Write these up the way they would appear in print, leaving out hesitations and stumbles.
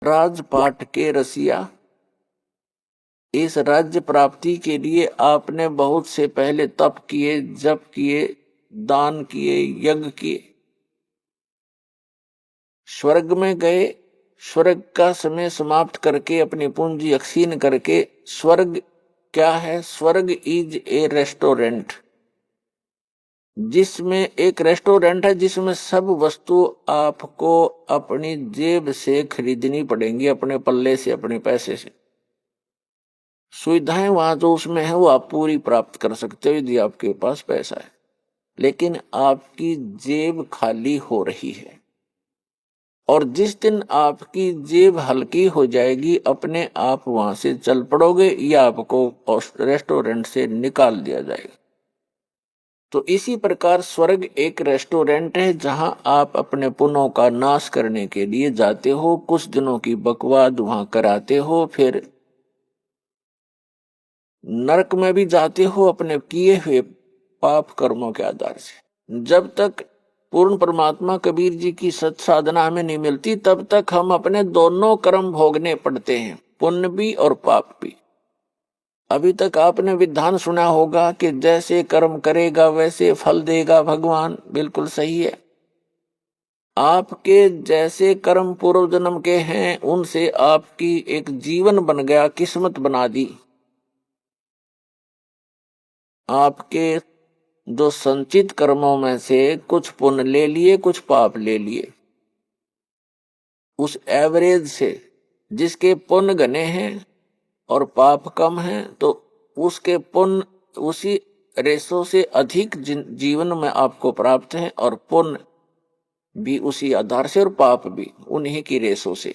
राजपाट के रसिया, इस राज्य प्राप्ति के लिए आपने बहुत से पहले तप किए, जप किए, दान किए, यज्ञ किए, स्वर्ग में गए, स्वर्ग का समय समाप्त करके अपनी पूंजी अक्षीण करके, स्वर्ग क्या है? स्वर्ग इज ए रेस्टोरेंट, जिसमें एक रेस्टोरेंट है जिसमें सब वस्तु आपको अपनी जेब से खरीदनी पड़ेंगी, अपने पल्ले से, अपने पैसे से। सुविधाएं वहां जो उसमें है वो आप पूरी प्राप्त कर सकते हो यदि आपके पास पैसा है, लेकिन आपकी जेब खाली हो रही है। और जिस दिन आपकी जेब हल्की हो जाएगी, अपने आप वहां से चल पड़ोगे या आपको रेस्टोरेंट से निकाल दिया जाएगा। तो इसी प्रकार स्वर्ग एक रेस्टोरेंट है जहां आप अपने पुण्यों का नाश करने के लिए जाते हो, कुछ दिनों की बकवाद वहां कराते हो, फिर नरक में भी जाते हो अपने किए हुए पाप कर्मों के आधार से। जब तक पूर्ण परमात्मा कबीर जी की सत साधना हमें नहीं मिलती, तब तक हम अपने दोनों कर्म भोगने पड़ते हैं, पुण्य भी और पाप भी। अभी तक आपने विधान सुना होगा कि जैसे कर्म करेगा वैसे फल देगा भगवान, बिल्कुल सही है। आपके जैसे कर्म पूर्व जन्म के हैं उनसे आपकी एक जीवन बन गया, किस्मत बना दी। आपके जो संचित कर्मों में से कुछ पुण्य ले लिए, कुछ पाप ले लिए, उस एवरेज से जिसके पुण्य घने हैं और पाप कम हैं, तो उसके पुण्य उसी रेशो से अधिक जीवन में आपको प्राप्त है, और पुण्य भी उसी आधार से और पाप भी उन्हीं की रेशो से।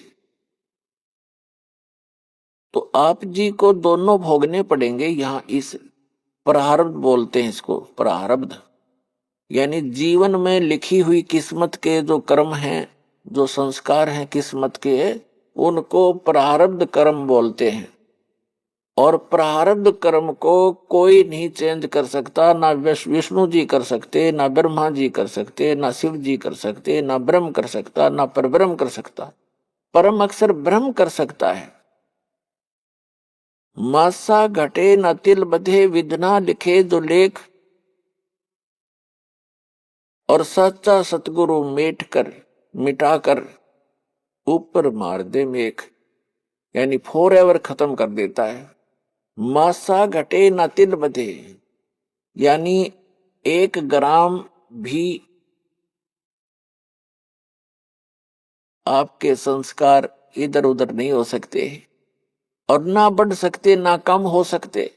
तो आप जी को दोनों भोगने पड़ेंगे। यहां इस प्रारब्ध बोलते हैं इसको, प्रारब्ध यानी जीवन में लिखी हुई किस्मत के जो कर्म हैं, जो संस्कार हैं किस्मत के, उनको प्रारब्ध कर्म बोलते हैं। और प्रारब्ध कर्म को कोई नहीं चेंज कर सकता, ना विष्णु जी कर सकते, ना ब्रह्मा जी कर सकते, ना शिव जी कर सकते, ना ब्रह्म कर सकता, ना परब्रह्म कर सकता। परम अक्षर ब्रह्म कर सकता है। मासा घटे न तिल बधे, विधना लिखे जो लेख, और सच्चा सतगुरु मेट कर मिटाकर ऊपर मार दे मेघ, यानी फॉर एवर खत्म कर देता है। मासा घटे न तिल बधे, यानी 1 ग्राम भी आपके संस्कार इधर उधर नहीं हो सकते, और ना बढ़ सकते ना कम हो सकते।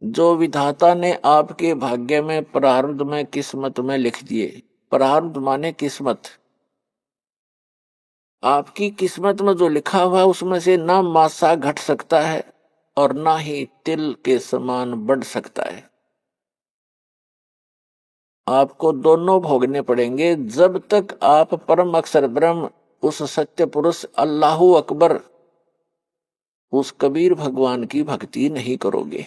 जो विधाता ने आपके भाग्य में, प्रारब्ध में, किस्मत में लिख दिए, प्रारब्ध माने किस्मत, आपकी किस्मत में जो लिखा हुआ उसमें से ना मासा घट सकता है और ना ही तिल के समान बढ़ सकता है। आपको दोनों भोगने पड़ेंगे जब तक आप परम अक्षर ब्रह्म, उस सत्य पुरुष अल्लाहू अकबर, उस कबीर भगवान की भक्ति नहीं करोगे।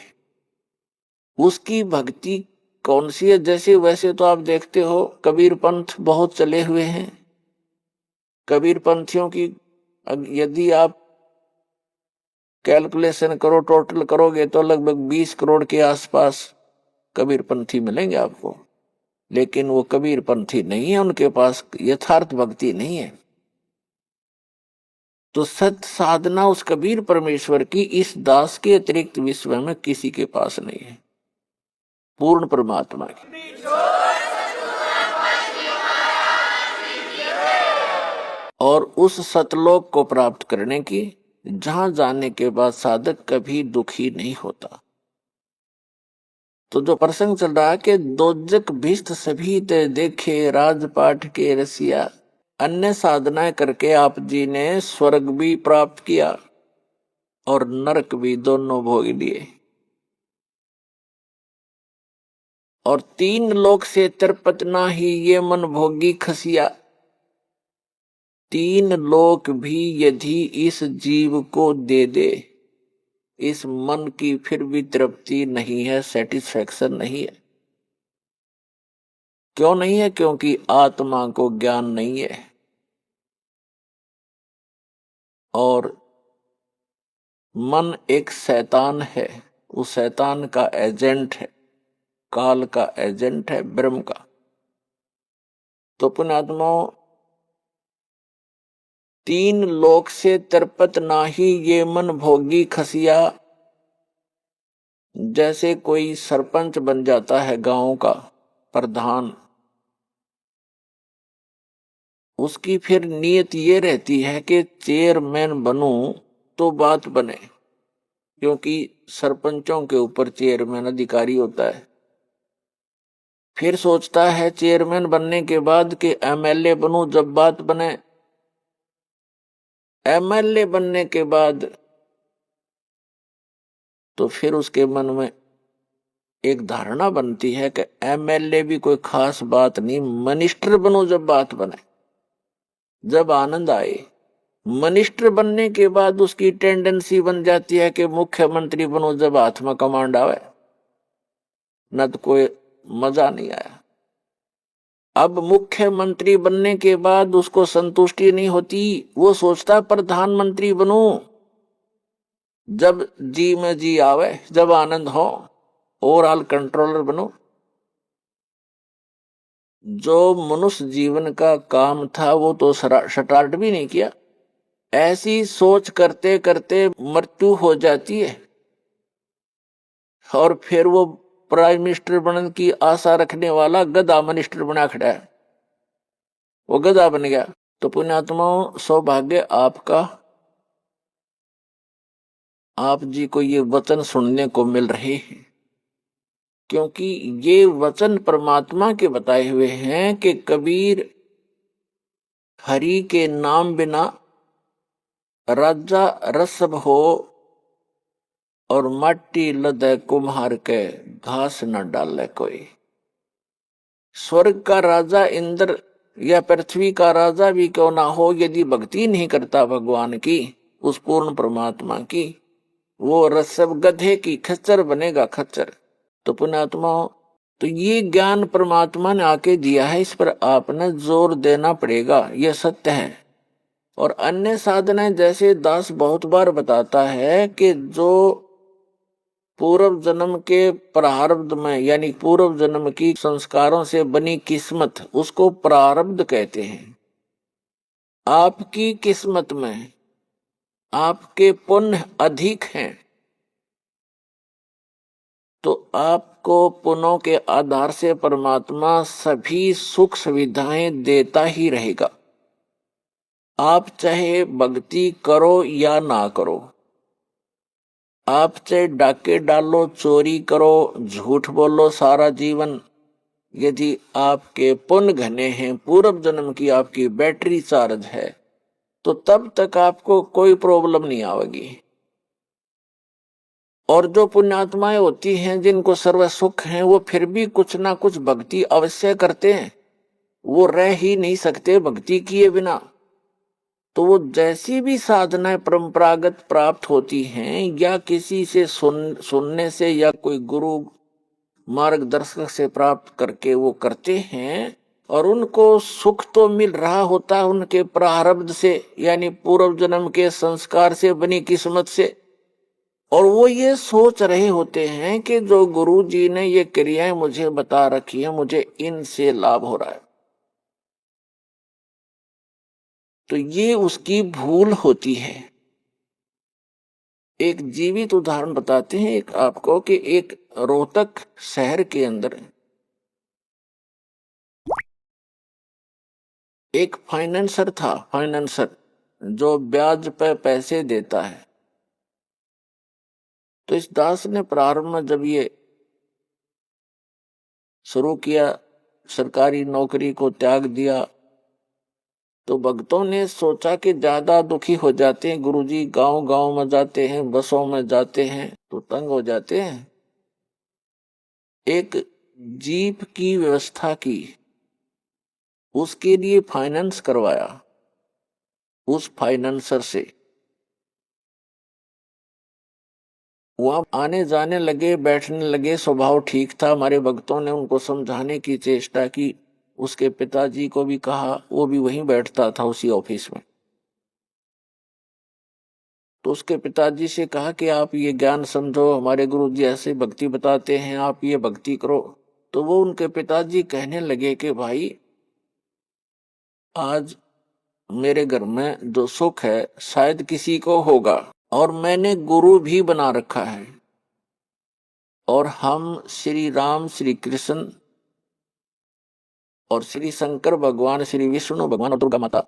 उसकी भक्ति कौन सी है? जैसे वैसे तो आप देखते हो कबीर पंथ बहुत चले हुए हैं। कबीर पंथियों की यदि आप कैलकुलेशन करो, टोटल करोगे तो लगभग 20 करोड़ के आसपास कबीर पंथी मिलेंगे आपको। लेकिन वो कबीर पंथी नहीं है, उनके पास यथार्थ भक्ति नहीं है। तो सत साधना उस कबीर परमेश्वर की इस दास के अतिरिक्त विश्व में किसी के पास नहीं है, पूर्ण परमात्मा की। और उस सतलोक को प्राप्त करने की, जहां जाने के बाद साधक कभी दुखी नहीं होता। तो जो प्रसंग चल रहा है कि दोजक भिष्ट सभी ते देखे, राजपाट के रसिया, अन्य साधनाएं करके आप जी ने स्वर्ग भी प्राप्त किया और नरक भी, दोनों भोग लिए। और 3 लोक से तिरपत ना ही ये मन भोगी खसिया, 3 लोक भी यदि इस जीव को दे दे, इस मन की फिर भी तृप्ति नहीं है, सेटिस्फैक्शन नहीं है। क्यों नहीं है? क्योंकि आत्मा को ज्ञान नहीं है। और मन एक शैतान है, उस शैतान का एजेंट है, काल का एजेंट है, ब्रह्म का। तो पुण्यात्माओं, तीन लोक से तिरपत नाही ये मन भोगी खसिया। जैसे कोई सरपंच बन जाता है गांव का प्रधान, उसकी फिर नीयत ये रहती है कि चेयरमैन बनूं तो बात बने, क्योंकि सरपंचों के ऊपर चेयरमैन अधिकारी होता है। फिर सोचता है चेयरमैन बनने के बाद कि एमएलए बनूं जब बात बने। एमएलए बनने के बाद तो फिर उसके मन में एक धारणा बनती है कि एमएलए भी कोई खास बात नहीं, मिनिस्टर बनूं जब बात बने, जब आनंद आए। मिनिस्टर बनने के बाद उसकी टेंडेंसी बन जाती है कि मुख्यमंत्री बनो जब हाथ में कमांड आवे, न तो कोई मजा नहीं आया। अब मुख्यमंत्री बनने के बाद उसको संतुष्टि नहीं होती, वो सोचता प्रधानमंत्री बनूं जब जी में जी आवे, जब आनंद हो, ओवरऑल कंट्रोलर बनो। जो मनुष्य जीवन का काम था वो तो स्टार्ट भी नहीं किया। ऐसी सोच करते करते मृत्यु हो जाती है और फिर वो प्राइम मिनिस्टर बनने की आशा रखने वाला गधा मिनिस्टर बना खड़ा है, वो गधा बन गया। तो पुण्यात्माओं, सौभाग्य आपका, आप जी को ये वचन सुनने को मिल रहे हैं, क्योंकि ये वचन परमात्मा के बताए हुए हैं कि कबीर, हरि के नाम बिना राजा रसब हो और माटी लदे कुम्हार के घास न डाले कोई। स्वर्ग का राजा इंद्र या पृथ्वी का राजा भी क्यों ना हो, यदि भक्ति नहीं करता भगवान की, उस पूर्ण परमात्मा की, वो रसब गधे की खच्चर बनेगा, खच्चर। तो पुण्यात्मा, तो ये ज्ञान परमात्मा ने आके दिया है, इस पर आपने जोर देना पड़ेगा, यह सत्य है। और अन्य साधनाएं जैसे दास बहुत बार बताता है कि जो पूर्व जन्म के प्रारब्ध में, यानी पूर्व जन्म की संस्कारों से बनी किस्मत, उसको प्रारब्ध कहते हैं। आपकी किस्मत में आपके पुण्य अधिक हैं तो आपको पुण्यों के आधार से परमात्मा सभी सुख सुविधाएं देता ही रहेगा। आप चाहे भक्ति करो या ना करो, आप चाहे डाके डालो, चोरी करो, झूठ बोलो सारा जीवन, यदि आपके पुण्य घने हैं, पूर्व जन्म की आपकी बैटरी चार्ज है, तो तब तक आपको कोई प्रॉब्लम नहीं आएगी। और जो पुण्यात्माएं होती हैं जिनको सर्व सुख है, वो फिर भी कुछ ना कुछ भक्ति अवश्य करते हैं, वो रह ही नहीं सकते भक्ति किए बिना। तो वो जैसी भी साधनाएं परंपरागत प्राप्त होती हैं या किसी से सुनने से या कोई गुरु मार्गदर्शक से प्राप्त करके वो करते हैं, और उनको सुख तो मिल रहा होता है उनके प्रारब्ध से, यानी पूर्व जन्म के संस्कार से बनी किस्मत से। और वो ये सोच रहे होते हैं कि जो गुरु जी ने ये क्रियाएं मुझे बता रखी है, मुझे इनसे लाभ हो रहा है। तो ये उसकी भूल होती है। एक जीवित उदाहरण बताते हैं एक आपको कि एक रोहतक शहर के अंदर एक फाइनेंसर था, फाइनेंसर जो ब्याज पे पैसे देता है। तो इस दास ने प्रारंभ में जब ये शुरू किया, सरकारी नौकरी को त्याग दिया, तो भक्तों ने सोचा कि ज्यादा दुखी हो जाते हैं गुरुजी, गांव गांव में जाते हैं, बसों में जाते हैं तो तंग हो जाते हैं। एक जीप की व्यवस्था की, उसके लिए फाइनेंस करवाया उस फाइनेंसर से। वहां आने जाने लगे, बैठने लगे, स्वभाव ठीक था। हमारे भक्तों ने उनको समझाने की चेष्टा की, उसके पिताजी को भी कहा, वो भी वहीं बैठता था उसी ऑफिस में। तो उसके पिताजी से कहा कि आप ये ज्ञान समझो, हमारे गुरु जी ऐसे भक्ति बताते हैं, आप ये भक्ति करो। तो वो उनके पिताजी कहने लगे कि भाई आज मेरे घर में जो सुख है शायद किसी को होगा, और मैंने गुरु भी बना रखा है, और हम श्री राम, श्री कृष्ण और श्री शंकर भगवान, श्री विष्णु भगवान और दुर्गा माता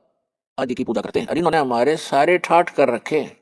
आदि की पूजा करते हैं। इन्होंने हमारे सारे ठाठ कर रखे हैं।